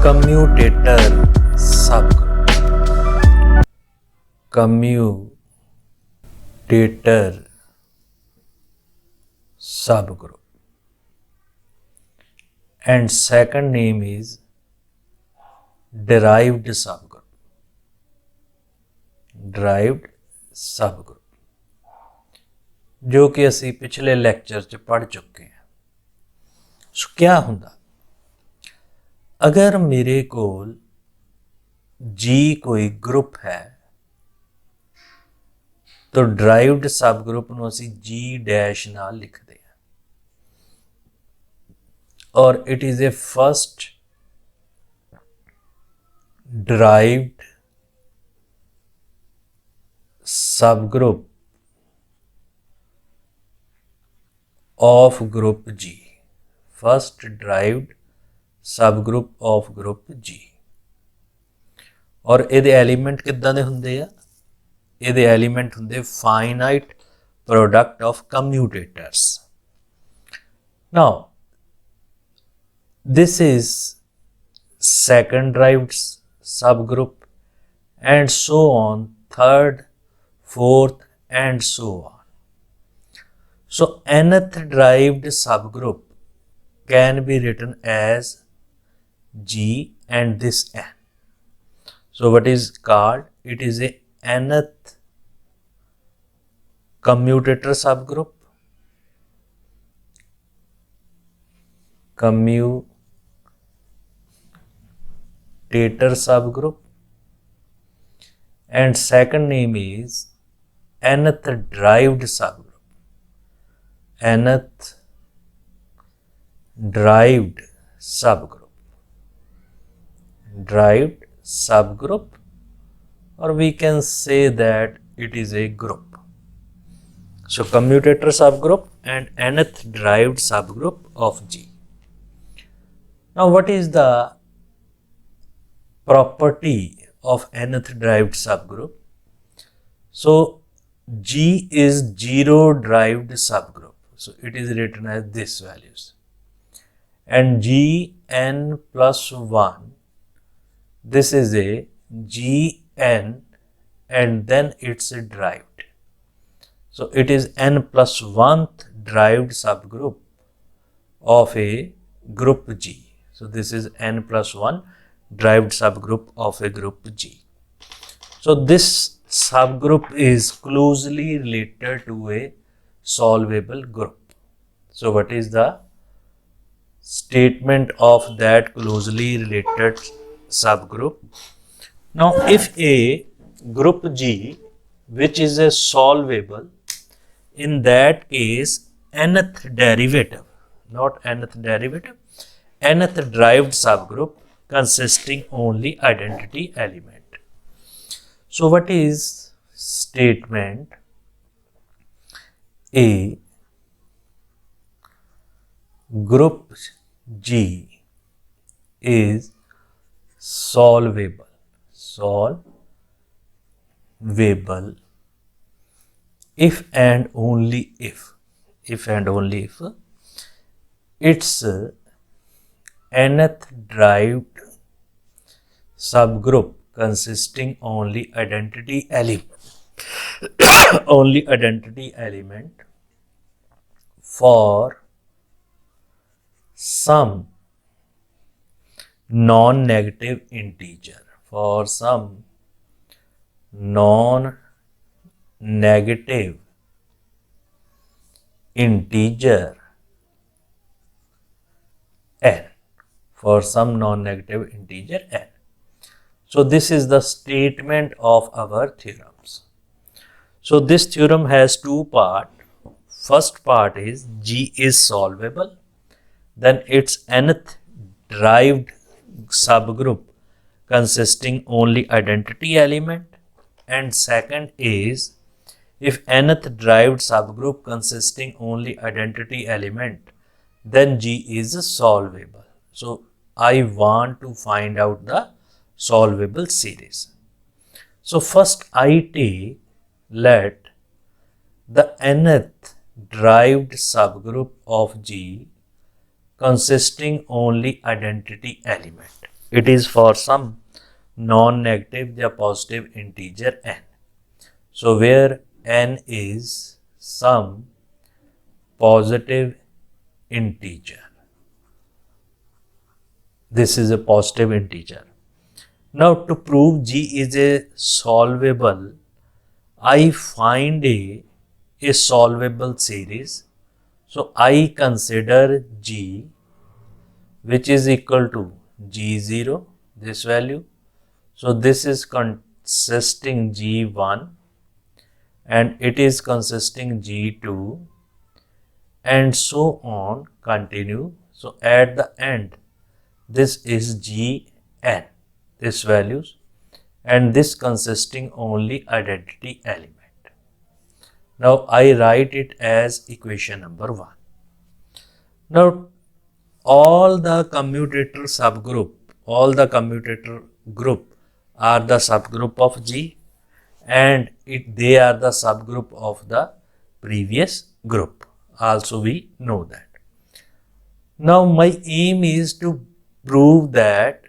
commutator subgroup. Commutator subgroup. And second name is derived subgroup. Derived subgroup, जो कि असी पिछले लैक्चर च पढ़ चुके हैं। सो क्या हुंदा, अगर मेरे कोल जी कोई ग्रुप है तो डराइव्ड सब ग्रुप नूं असी जी डैश नाल लिखते हैं और it is a first derived subgroup of group G. First derived subgroup of group G. और इहदे एलीमेंट किद्दां दे हुंदे आ? इहदे एलीमेंट हुंदे finite product of commutators. Now this is second derived subgroup and so on, third, fourth and so on. So nth derived subgroup can be written as G and this n. So what is called? It is a nth commutator subgroup. Commutator subgroup, and second name is nth derived subgroup. Nth derived subgroup. Derived subgroup, or we can say that it is a group. So commutator subgroup and nth derived subgroup of G. Now what is the property of nth derived subgroup? So G is zero derived subgroup, so it is written as this values, and G n plus 1, this is a G n and then it's a derived, so it is n plus 1th derived subgroup of a group G. So this is n plus 1 derived subgroup of a group G. So this subgroup is closely related to a solvable group. So what is the statement of that closely related subgroup? Now if a group G which is a solvable, in that case nth derivative, not nth derivative, nth derived subgroup consisting only identity element. So what is statement? A group G is solvable. Solvable if and only if. If and only if its nth derived subgroup consisting only identity element only identity element for some non-negative integer, for some non-negative integer n, for some non-negative integer n. So this is the statement of our theorems. So this theorem has two parts. First part is G is solvable, then its nth derived subgroup consisting only identity element, and second is if nth derived subgroup consisting only identity element, then G is solvable. So I want to find out the solvable series. So first I take, let the nth derived subgroup of G consisting only identity element. It is for some non-negative या positive integer n. So where n is some positive integer. This is a positive integer. Now to prove G is a solvable, I find a solvable series. So I consider G which is equal to G0, this value. So this is consisting G1 and it is consisting G2 and so on, continue. So at the end, this is Gn, this values, and this consisting only identity element. Now I write it as equation number 1. Now all the commutator subgroup, all the commutator group are the subgroup of G and they are the subgroup of the previous group. Also we know that. Now my aim is to prove that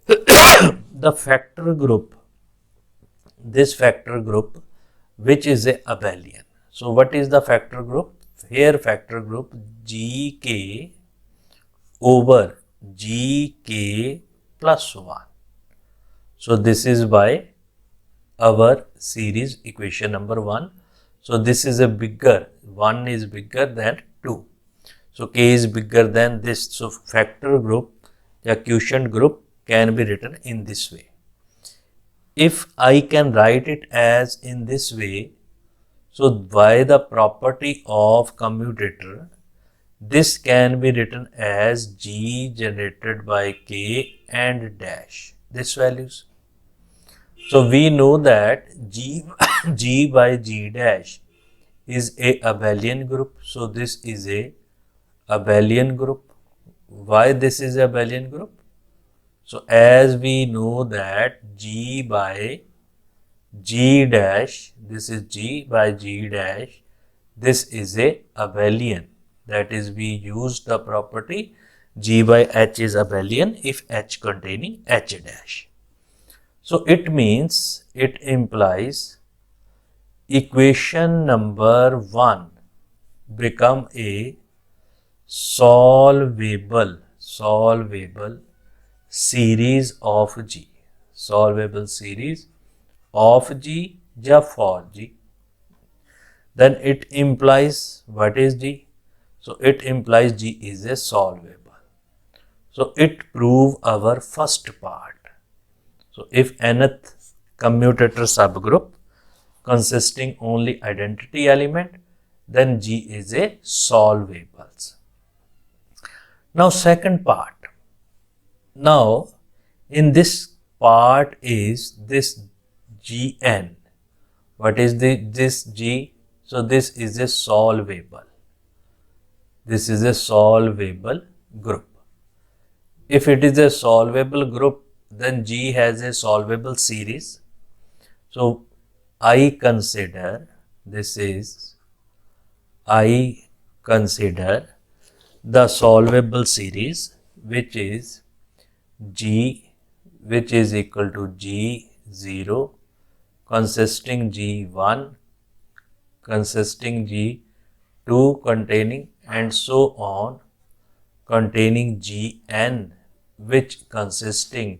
the factor group, this factor group which is a abelian. So what is the factor group? Here factor group Gk over Gk plus 1. So this is by our series equation number 1. So this is a bigger, 1 is bigger than 2. So k is bigger than this. So factor group, the quotient group can be written in this way. If I can write it as in this way, so by the property of commutator, this can be written as G generated by K and dash, this values. So we know that G by G dash is a abelian group. So this is a abelian group. Why this is a abelian group? So as we know that G by G dash, this is G by G dash, this is a abelian. That is, we use the property G by H is abelian if H containing H dash. So it means, it implies equation number 1 become a solvable series of G. Solvable series of G या for G. Then it implies what is G? So it implies G is a solvable. So it prove our first part. So if nth commutator subgroup consisting only identity element, then G is a solvable. Now second part. Now in this part is this Gn. What is this G? So this is a solvable. This is a solvable group. If it is a solvable group, then G has a solvable series. So I consider the solvable series which is G, which is equal to G0 consisting G1 consisting G2 containing and so on containing Gn which consisting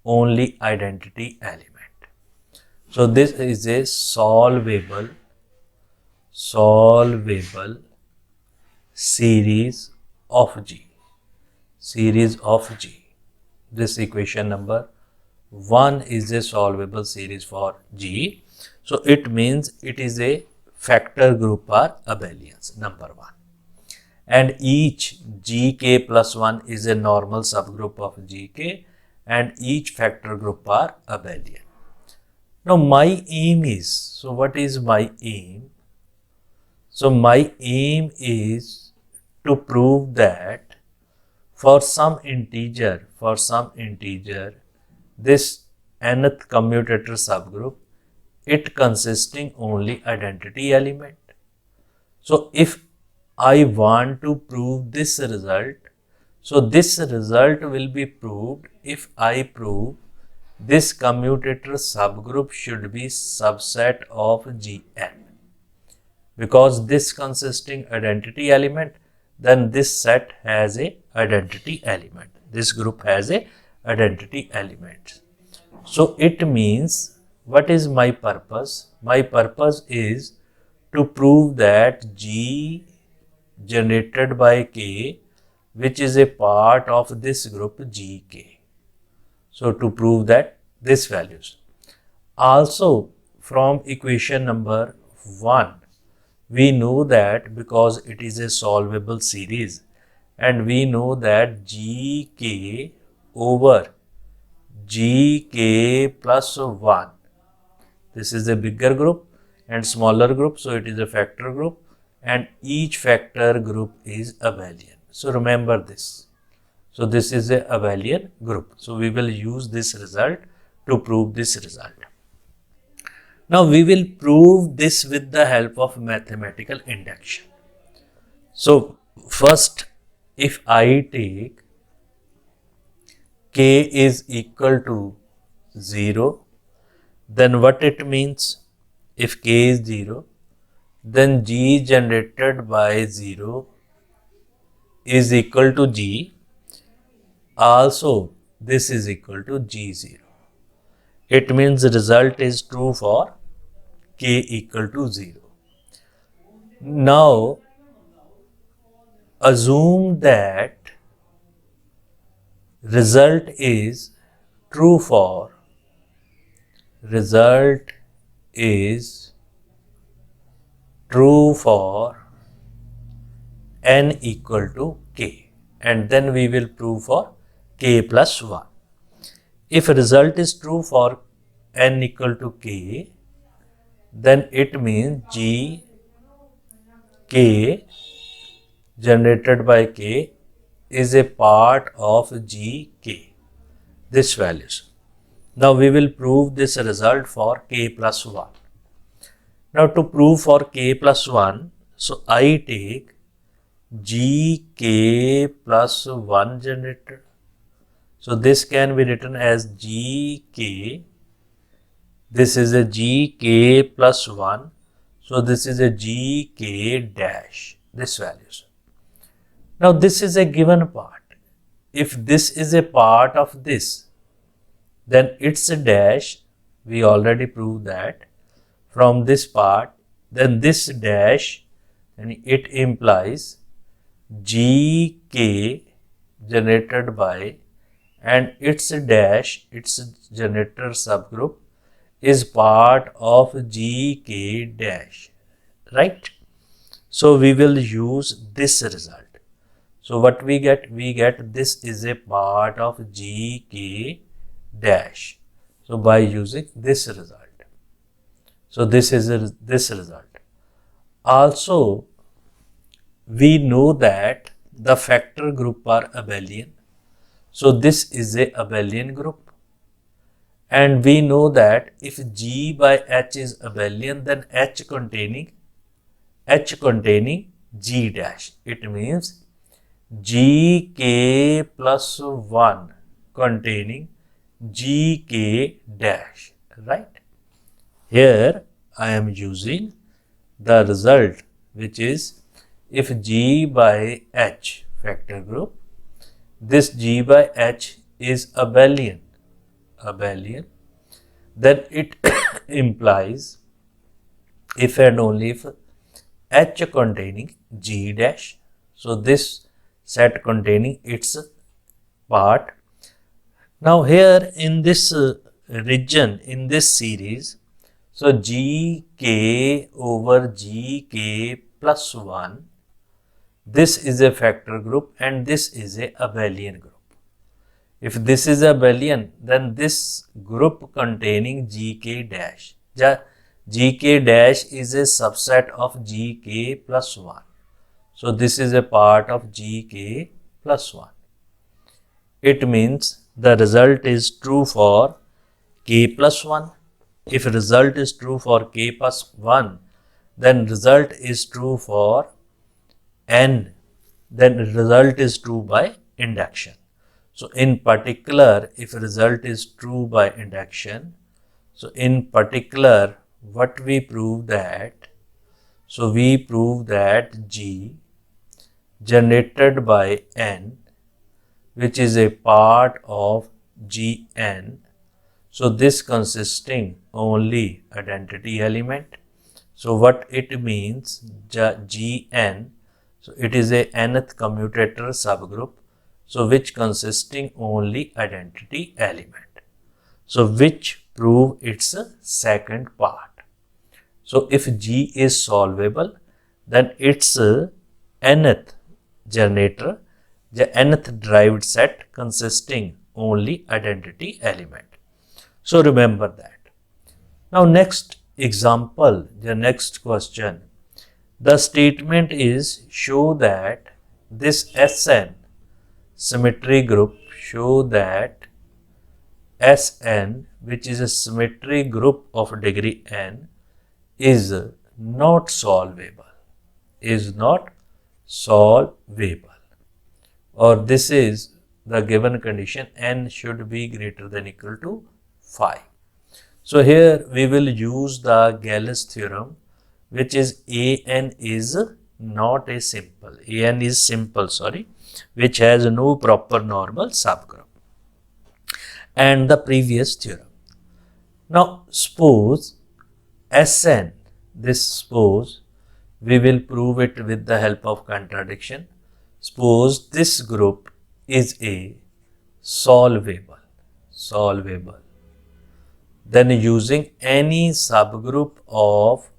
only identity element. So this is a solvable series of G. This equation number 1 is a solvable series for G. So it means it is a factor group are abelians, number 1. And each Gk plus 1 is a normal subgroup of Gk and each factor group are abelian. Now my aim is, so what is my aim? So my aim is to prove that for some integer, this nth commutator subgroup, it consisting only identity element. So if I want to prove this result, So this result will be proved if I prove this commutator subgroup should be subset of Gn. Because this consisting identity element, then this set has a identity element. This group has a identity element. So it means, what is my purpose? My purpose is to prove that G generated by K, which is a part of this group Gk. So to prove that this values. Also from equation number 1, we know that because it is a solvable series, and we know that Gk over Gk plus 1, this is a bigger group and smaller group, so it is a factor group, and each factor group is abelian. So remember this. So this is a abelian group. So we will use this result to prove this result. Now we will prove this with the help of mathematical induction. So first, if I take K is equal to 0, then what it means? If K is 0, then G generated by 0 is equal to G. Also, this is equal to G0. It means the result is true for K equal to 0. Now, assume that result is true for n equal to k, and then we will prove for k plus 1. If result is true for n equal to k, then it means G k generated by k is a part of Gk, this values. Now we will prove this result for k plus 1. Now to prove for k plus 1, so I take Gk plus 1 generated. So this can be written as Gk. This is a Gk plus 1. So this is a Gk dash, this values. Now this is a given part. If this is a part of this, then it's a dash. We already proved that from this part, then this dash, and it implies Gk generated by, and its dash, its generator subgroup is part of Gk dash, right? So we will use this result. So what we get? We get this is a part of Gk dash. So by using this result. So this is this result. Also, we know that the factor group are abelian. So this is a abelian group. And we know that if G by H is abelian, then H containing G dash. It means Gk plus 1 containing Gk dash, right? Here I am using the result, which is if G by H factor group, this G by H is abelian, then it implies if and only if H containing G dash. So this set containing its part. Now here in this region, in this series, so Gk over Gk plus 1, this is a factor group and this is a abelian group. If this is abelian, then this group containing Gk dash, Gk dash is a subset of Gk plus 1. So this is a part of Gk plus 1. It means the result is true for k plus 1. If result is true for k plus 1, then result is true for n. Then result is true by induction. So in particular, if result is true by induction, so in particular, what we prove that? So we prove that G generated by N, which is a part of Gn. So this consisting only identity element. So what it means, Gn, so it is a nth commutator subgroup, so which consisting only identity element. So which prove its second part. So if G is solvable, then its nth generator, the nth derived set consisting only identity element. So remember that. Now next example, the next question. The statement is show that this Sn symmetry group, show that Sn, which is a symmetry group of degree n, is not solvable, is not solvable, or this is the given condition, n should be greater than equal to 5. So here we will use the Gall's theorem, which is an is not a simple, an is simple, which has no proper normal subgroup, and the previous theorem. Now suppose Sn, suppose we will prove it with the help of contradiction. Suppose this group is a solvable, then using any subgroup of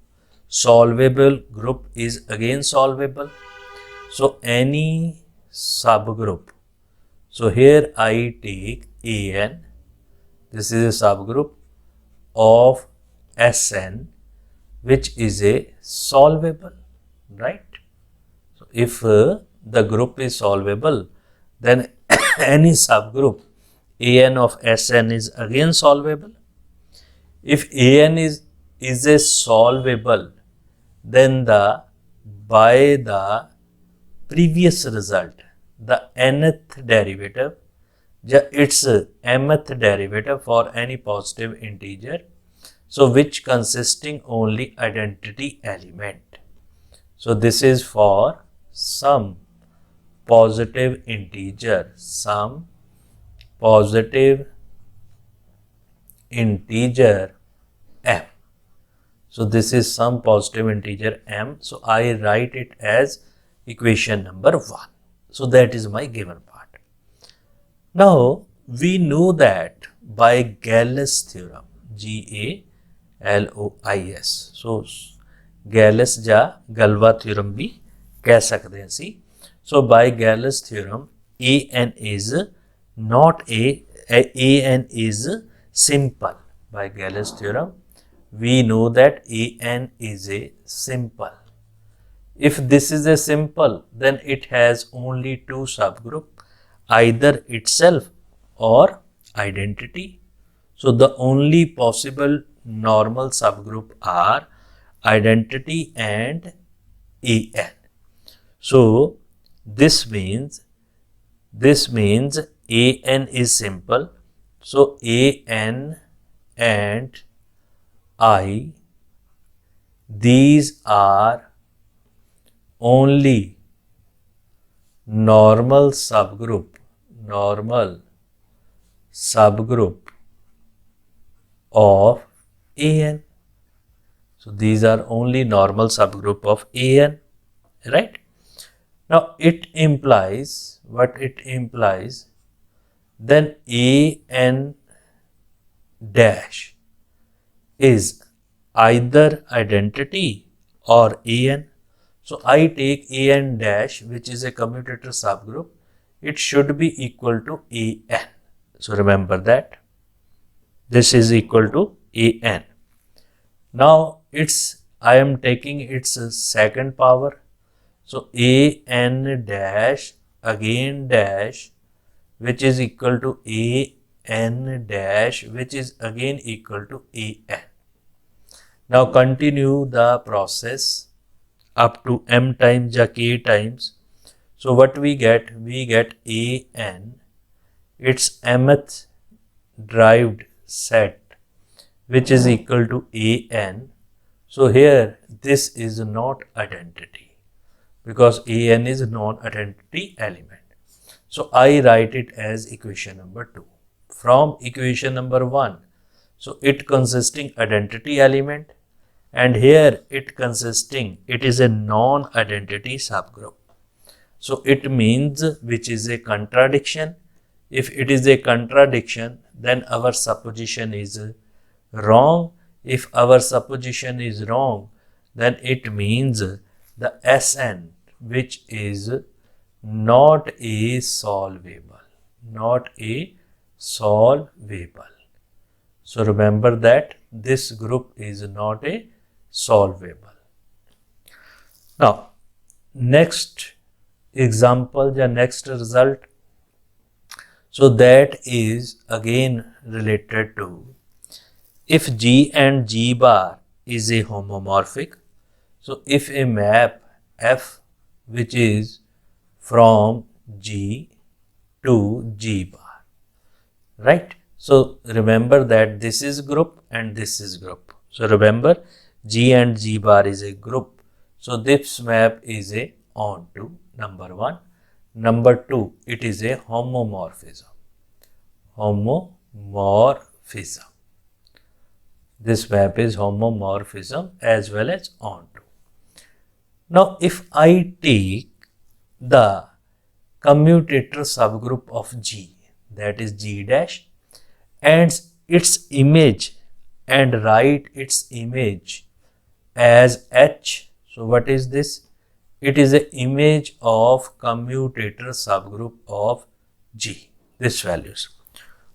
solvable group is again solvable. So any subgroup, so here I take An, this is a subgroup of Sn, which is a solvable, right? So if the group is solvable, then any subgroup An of Sn is again solvable. If An is a solvable, then by the previous result, the nth derivative, its mth derivative for any positive integer, so which consisting only identity element. So this is for some positive integer, some positive integer m. So this is some positive integer m. So I write it as equation number 1. So that is my given part. Now we know that by Gall's theorem, G-A-L-O-I-S. So Gall's या गलवा theorem भी कह सकते हैं सी. So by Gall's theorem, An is not An is simple. By Gall's theorem, we know that An is a simple. If this is a simple, then it has only two subgroup, either itself or identity. So the only possible normal subgroup are identity and An. So this means An is simple. So An and I, these are only normal subgroup of An. So these are only normal subgroup of An, right? Now it implies, what it implies, then An dash is either identity or An. So I take An dash, which is a commutator subgroup, it should be equal to An. So remember that this is equal to An. Now I am taking its second power. So An dash again dash, which is equal to An dash, which is again equal to An. Now continue the process up to m times या k times. So what we get an, its mth derived set, which is equal to an. So here this is not identity, because an is non-identity element. So I write it as equation number 2. From equation number 1, so it consisting identity element, and here it is a non-identity subgroup. So it means which is a contradiction. If it is a contradiction, then our supposition is wrong. If our supposition is wrong, then it means the Sn, which is not a solvable, So remember that this group is not a solvable. Now, next example, the next result, so that is again related to if G and G bar is a homomorphic. So if a map F which is from G to G bar, right? So remember that this is group and this is group. So remember G and G bar is a group. So this map is a onto, number 1. Number 2, it is a homomorphism. This map is homomorphism as well as onto. Now if I take the commutator subgroup of G, that is G dash, and its image, and write its image as H. So what is this? It is an image of commutator subgroup of G, this values.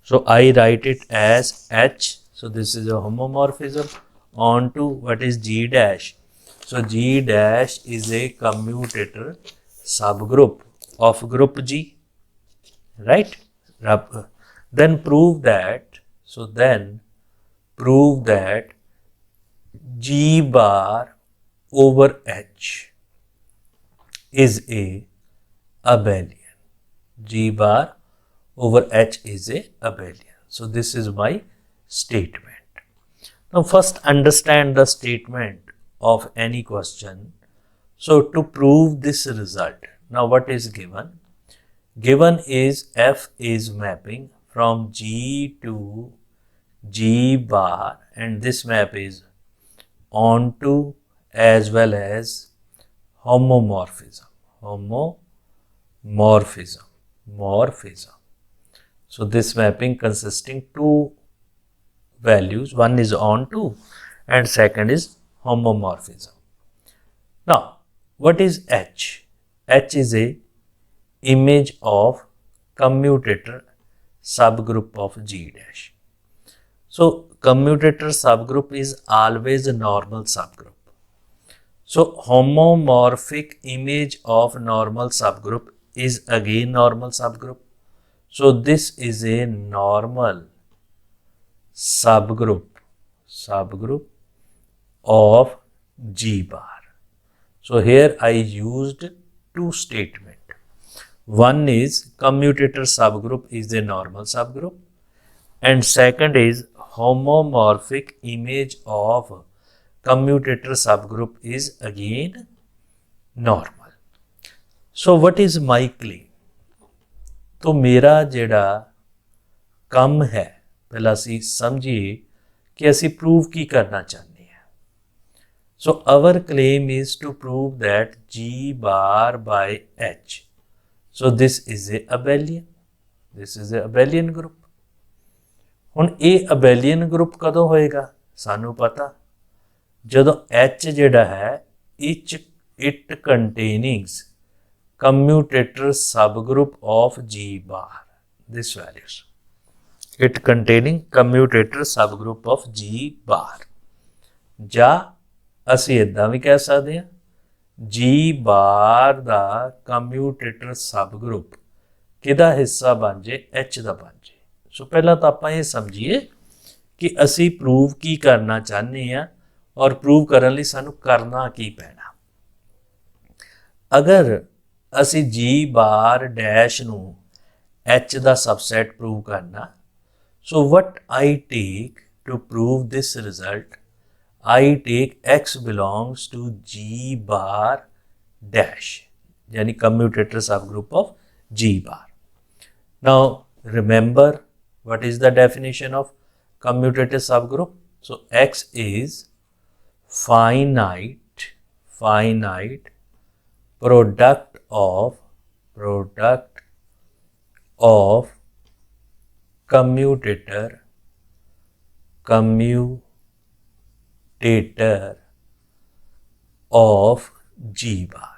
So I write it as H. So this is a homomorphism onto what is G dash. So G dash is a commutator subgroup of group G, right? Then prove that, G bar over H is a abelian. G bar over H is a abelian. So this is my statement. Now first understand the statement of any question. So to prove this result, now what is given? Given is F is mapping from G to G bar, and this map is onto as well as homomorphism. So this mapping consisting 2 values, one is onto and second is homomorphism. Now what is H? H is a image of commutator subgroup of G dash. So commutator subgroup is always a normal subgroup. So homomorphic image of normal subgroup is again normal subgroup. So this is a normal subgroup of G bar. So here I used 2 statements. One is commutator subgroup is a normal subgroup, and second is homomorphic image of commutator subgroup is again normal. So what is my claim? तो मेरा ਜਿਹੜਾ ਕੰਮ ਹੈ, ਪਹਿਲਾਂ ਅਸੀਂ ਸਮਝੀਏ ਕਿ ਅਸੀਂ ਪ੍ਰੂਵ ਕੀ ਕਰਨਾ ਚਾਹੁੰਦੇ ਹਾਂ. So our claim is to prove that G bar by H. So this is a abelian group. ਹੁਣ ਇਹ abelian group ਕਦੋਂ ਹੋਏਗਾ? ਸਾਨੂੰ ਪਤਾ ਜਦੋਂ H ਜਿਹੜਾ ਹੈ it containing commutator subgroup of G bar, this values. It containing commutator subgroup of G bar. ਜਾਂ ਅਸੀਂ ਇੱਦਾਂ ਵੀ ਕਹਿ ਸਕਦੇ ਹਾਂ G bar ਦਾ commutator subgroup ਕਿਹਦਾ ਹਿੱਸਾ ਬਣ ਜੇ? H ਦਾ ਬਣ ਜੇ. ਸੋ ਪਹਿਲਾਂ ਤਾਂ ਆਪਾਂ ਇਹ ਸਮਝੀਏ ਕਿ ਅਸੀਂ ਪ੍ਰੂਵ ਕੀ ਕਰਨਾ ਚਾਹੁੰਦੇ ਹਾਂ ਔਰ ਪ੍ਰੂਵ ਕਰਨ ਲਈ ਸਾਨੂੰ ਕਰਨਾ ਕੀ ਪੈਣਾ. ਅਗਰ ਅਸੀਂ G bar dash ਨੂੰ H ਦਾ subset prove ਕਰਨਾ। So what I take to prove this result, I take X belongs to G bar dash, yani commutator subgroup of G bar. Now remember, what is the definition of commutator subgroup? So X is finite product of commutator of G bar,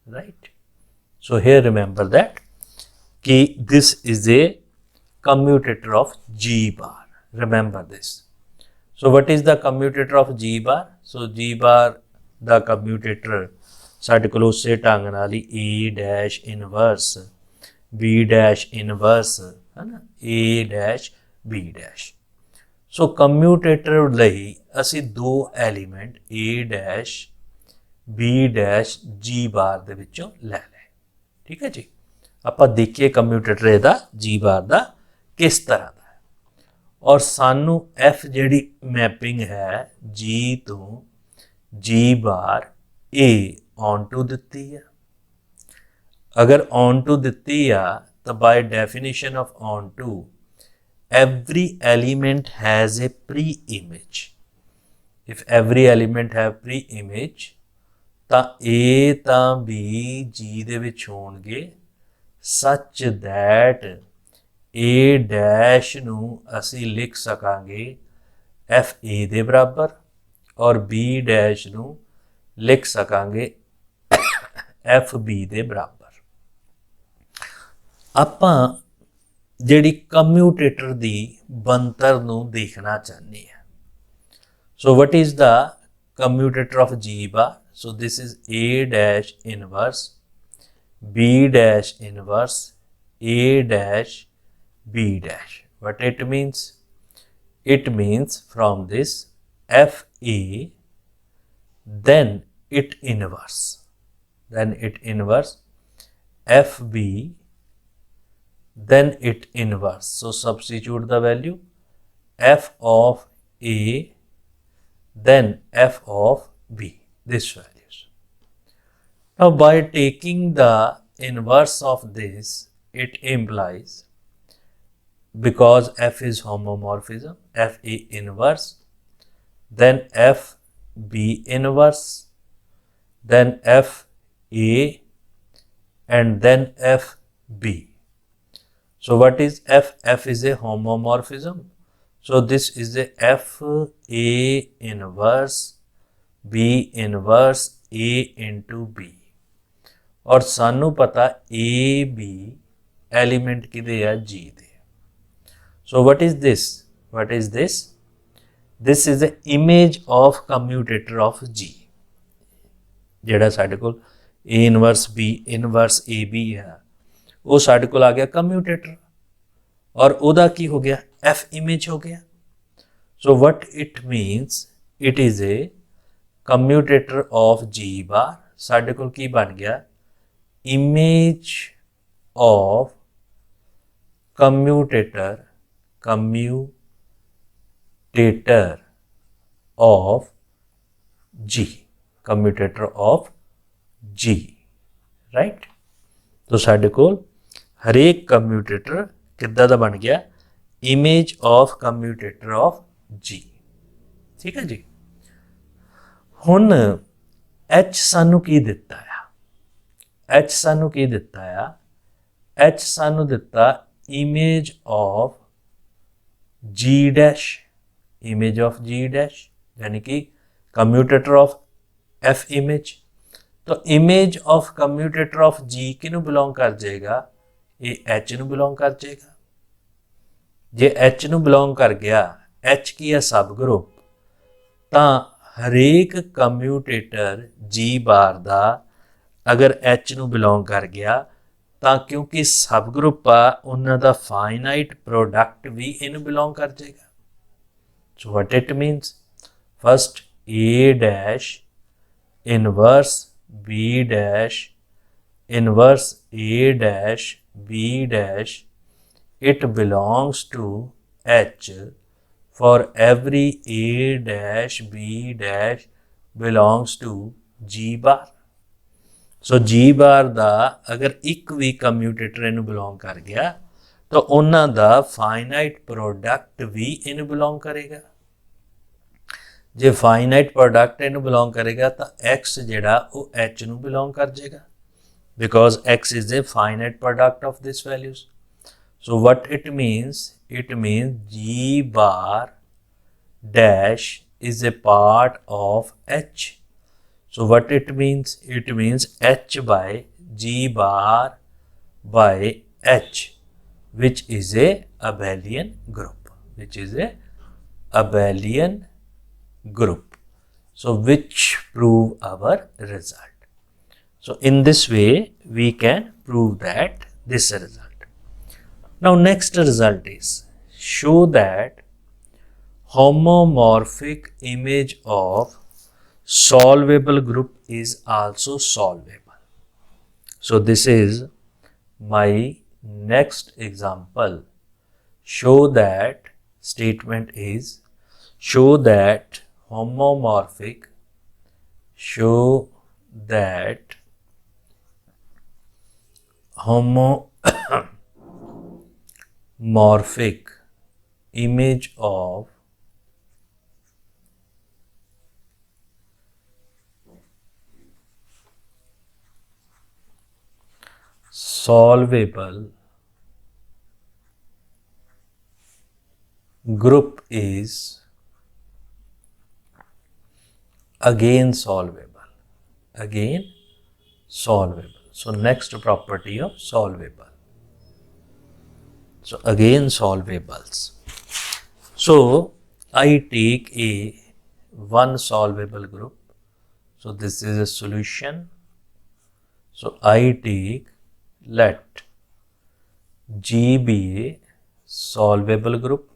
right? So here remember that this is a commutator of G bar. Remember this. So what is the commutator of G bar? So G bar the commutator ਸਾਡੇ ਕੋਲ ਉਸੇ ਢੰਗ ਨਾਲ ਹੀ A dash inverse B dash inverse ਹੈ ਨਾ A dash B dash। So commutator ਲਈ ਅਸੀਂ ਦੋ element A dash B dash G bar ਦੇ ਵਿੱਚੋਂ ਲੈ ਲਏ। ਠੀਕ ਹੈ ਜੀ, ਆਪਾਂ ਦੇਖੀਏ commutator ਇਹਦਾ G bar ਦਾ ਕਿਸ ਤਰ੍ਹਾਂ ਦਾ ਹੈ। ਔਰ ਸਾਨੂੰ F ਜਿਹੜੀ ਮੈਪਿੰਗ ਹੈ G ਤੋਂ G bar A on to ਦਿੱਤੀ ਆ। ਅਗਰ on to ਦਿੱਤੀ ਆ ਤਾਂ by definition of on to every element has a pre-image। if every element have pre-image ਤਾਂ A ਤਾਂ B G ਦੇ ਵਿੱਚ ਹੋਣਗੇ such that A dash ਨੂੰ ਅਸੀਂ ਲਿਖ ਸਕਾਂਗੇ F A ਦੇ ਬਰਾਬਰ ਔਰ B dash ਨੂੰ ਲਿਖ ਸਕਾਂਗੇ F B ਦੇ ਬਰਾਬਰ। ਆਪਾਂ ਜਿਹੜੀ ਕਮਿਊਟੇਟਰ ਦੀ ਬਣਤਰ ਨੂੰ ਦੇਖਣਾ ਚਾਹੁੰਦੇ ਹਾਂ। So what is the commutator of G bar? So this is A dash inverse B dash inverse A dash B dash. What it means? It means from this F A then it inverse F B then it inverse। so substitute the value F of A then F of B, this values। now by taking the inverse of this, it implies, because F is homomorphism, F A inverse then F B inverse then F A and then F B। so what is F? F is a homomorphism, so this is a F A inverse B inverse A into B। और सानू पता A B element किदे आ G they. so what is this? This is the image of commutator of G। ਜਿਹੜਾ ਸਾਡੇ ਕੋਲ A inverse B inverse A B ਹੈ ਉਹ ਸਾਡੇ ਕੋਲ ਆ ਗਿਆ commutator ਔਰ ਉਹਦਾ ਕੀ ਹੋ ਗਿਆ F image ਹੋ ਗਿਆ। so what it means? it is a commutator of G bar। ਸਾਡੇ ਕੋਲ ਕੀ ਬਣ ਗਿਆ image of commutator of G, commutator of G, right? तो साढ़े कोल हरेक commutator किद्दां दा बन गया image of commutator of G। ठीक है जी। हुण H सानू की दिता है? H सानू की दिता है? H सानू दिता image of G dash, image of G dash यानी कि commutator of F image। तो image of commutator of G किनू बिलोंग कर जाएगा? ये H नू बिलोंग कर जाएगा। जे H नू बिलोंग कर गया, H की है सब ग्रुप, तो हरेक कम्यूटेटर G बार दा अगर H नू बिलोंग कर गया तो क्योंकि सब ग्रुप आ उन्हां दा फाइनाइट प्रोडक्ट भी इनू बिलोंग कर जाएगा। So what it means? First A dash inverse B dash inverse A dash B dash, it belongs to H for every A dash B dash belongs to G bar. सो जी बार ਦਾ ਅਗਰ ਇੱਕ ਵੀ commutator ਇਹਨੂੰ belong ਕਰ ਗਿਆ ਤਾਂ ਉਹਨਾਂ ਦਾ finite product ਵੀ ਇਹਨੂੰ belong ਕਰੇਗਾ। ਜੇ ਫਾਈਨਾਈਟ ਪ੍ਰੋਡਕਟ ਇਹਨੂੰ ਬਿਲੋਂਗ ਕਰੇਗਾ ਤਾਂ x ਜਿਹੜਾ ਉਹ h ਨੂੰ ਬਿਲੋਂਗ ਕਰ ਜਾਏਗਾ because x is a finite product of these values. So what it means g bar dash is a part of h. So what it means h by g bar by h, which is a abelian group, so which prove our result. So in this way we can prove that this result. Now next result is show that homomorphic image of solvable group is also solvable. So this is my next example. Show that statement is show that homomorphic image of solvable group is again solvable. So next property of solvable. So again solvables. So I take one solvable group. So this is a solution. So I take, let G be a solvable group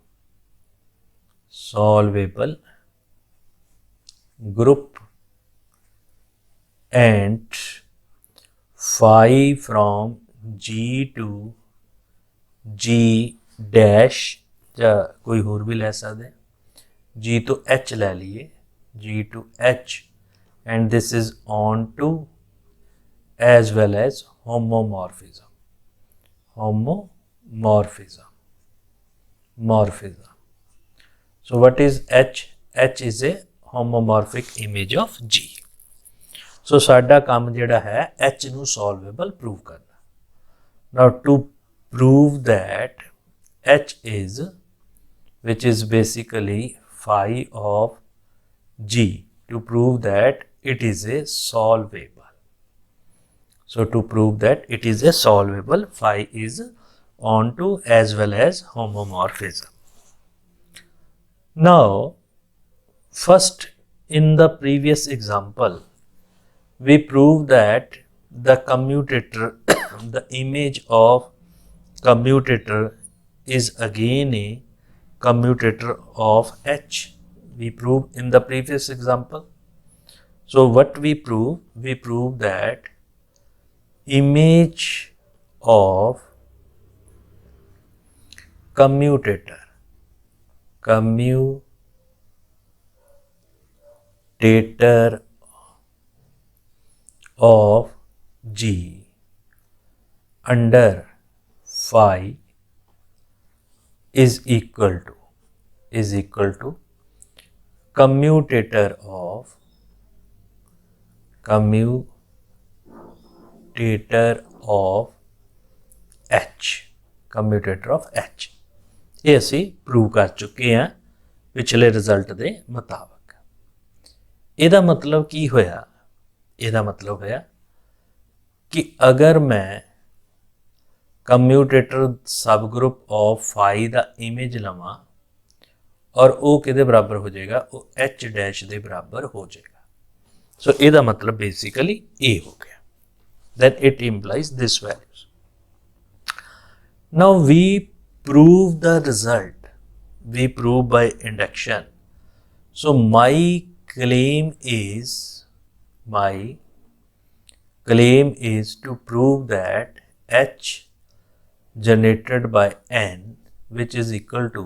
and phi from G to G dash ਜਾਂ ਕੋਈ ਹੋਰ ਵੀ ਲੈ ਸਕਦੇ G to H ਲੈ ਲਈਏ G to H and this is on to as well as homomorphism. So what is H? H is a homomorphic image of G. So ਸਾਡਾ ਕੰਮ ਜਿਹੜਾ ਹੈ H ਨੂੰ solvable prove ਕਰਨਾ. Now to prove that H is, which is basically phi of G, to prove that it is a solvable. So to prove that it is a solvable, phi is onto as well as homomorphism. Now, first in the previous example, we proved that the commutator, the image of commutator is again a commutator of H. We proved in the previous example. So what we prove? We prove that image of commutator of G under phi is equal to commutator of H. ਇਹ ਅਸੀਂ prove ਕਰ ਚੁੱਕੇ ਹਾਂ ਪਿਛਲੇ result ਦੇ ਮੁਤਾਬਕ। ਇਹਦਾ ਮਤਲਬ ਕੀ ਹੋਇਆ? ਇਹਦਾ ਮਤਲਬ ਹੋਇਆ ਕਿ ਅਗਰ ਮੈਂ commutator sub group of fi the image ਲਵਾਂ ਔਰ ਉਹ ਕਿਹਦੇ ਬਰਾਬਰ ਹੋ ਜਾਏਗਾ? ਉਹ H ਡੈਸ਼ ਦੇ ਬਰਾਬਰ ਹੋ ਜਾਏਗਾ। ਸੋ ਇਹਦਾ ਮਤਲਬ ਬੇਸਿਕਲੀ ਇਹ ਹੋ ਗਿਆ। Then it implies this values. Now we prove the result. We prove by induction. So my claim is claim is to prove that H generated by N, which is equal to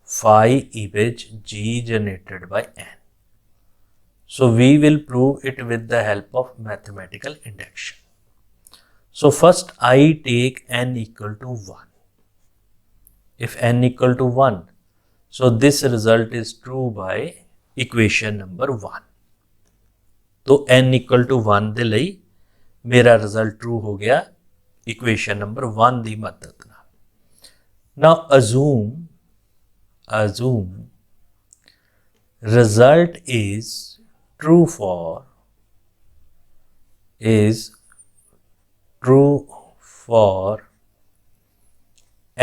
phi image G generated by N. So we will prove it with the help of mathematical induction. So first I take N equal to 1. If N equal to 1, so this result is true by equation number 1. तो n equal to 1 ਦੇ ਲਈ ਮੇਰਾ result true ਹੋ ਗਿਆ equation number 1 ਦੀ ਮਦਦ ਨਾਲ. Now assume result is true for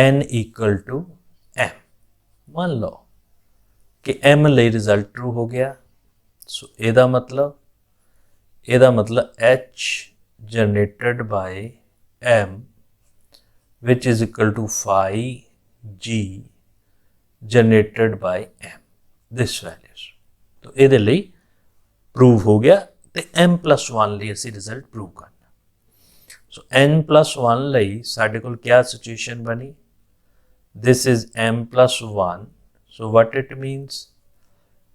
n equal to m. मान लो कि m ਲਈ result true ਹੋ ਗਿਆ. सो ਇਹਦਾ ਮਤਲਬ h generated by m which is equal to phi g generated by m, this values. तो ਇਹਦੇ ਲਈ prove ਹੋ ਗਿਆ ਤੇ m plus 1 ਲਈ ਅਸੀਂ result prove ਕਰਨਾ. So n plus 1 ਲਈ ਸਾਡੇ ਕੋਲ ਕਿਆ situation ਬਣੀ? This is m plus 1. So what it means?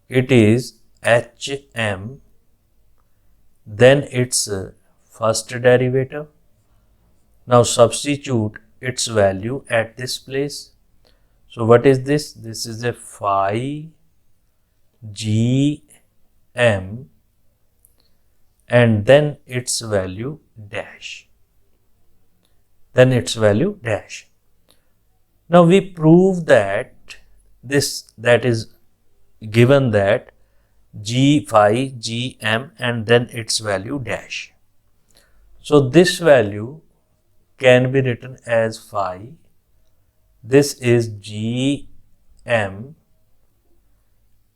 It is hm, then its first derivative. Now substitute its value at this place. So what is this? This is a phi g m and then its value dash. Now we prove that that is given that g phi g m and then its value dash. So this value can be written as phi. This is g m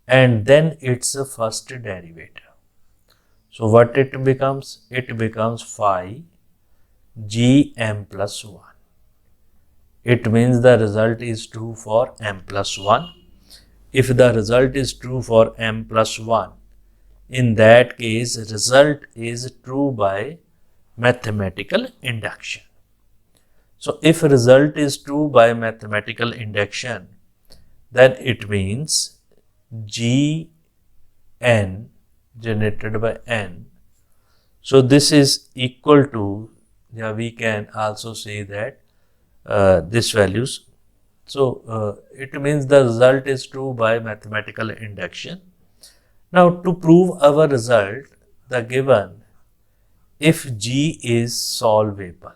and then its first derivative. So what it becomes? It becomes phi g m plus 1. It means the result is true for m plus 1. If the result is true for m plus 1, in that case result is true by mathematical induction. So if result is true by mathematical induction, then it means g n generated by n. So this is equal to, we can also say that this values. So it means the result is true by mathematical induction. Now to prove our result, the given, if G is solvable,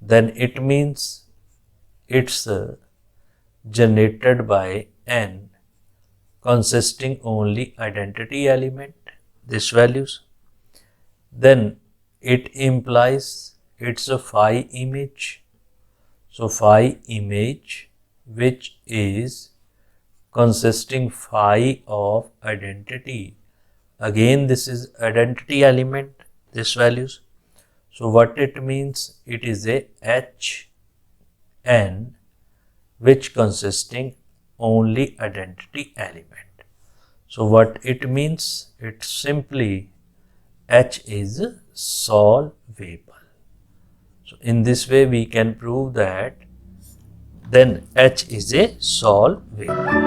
then it means it's generated by n consisting only identity element, this values. Then it implies it's a phi image. So phi image which is consisting phi of identity. Again this is identity element, this values. So what it means? It is a h n which consisting only identity element. So what it means? It simply h is solvable. So in this way we can prove that then h is a solvable.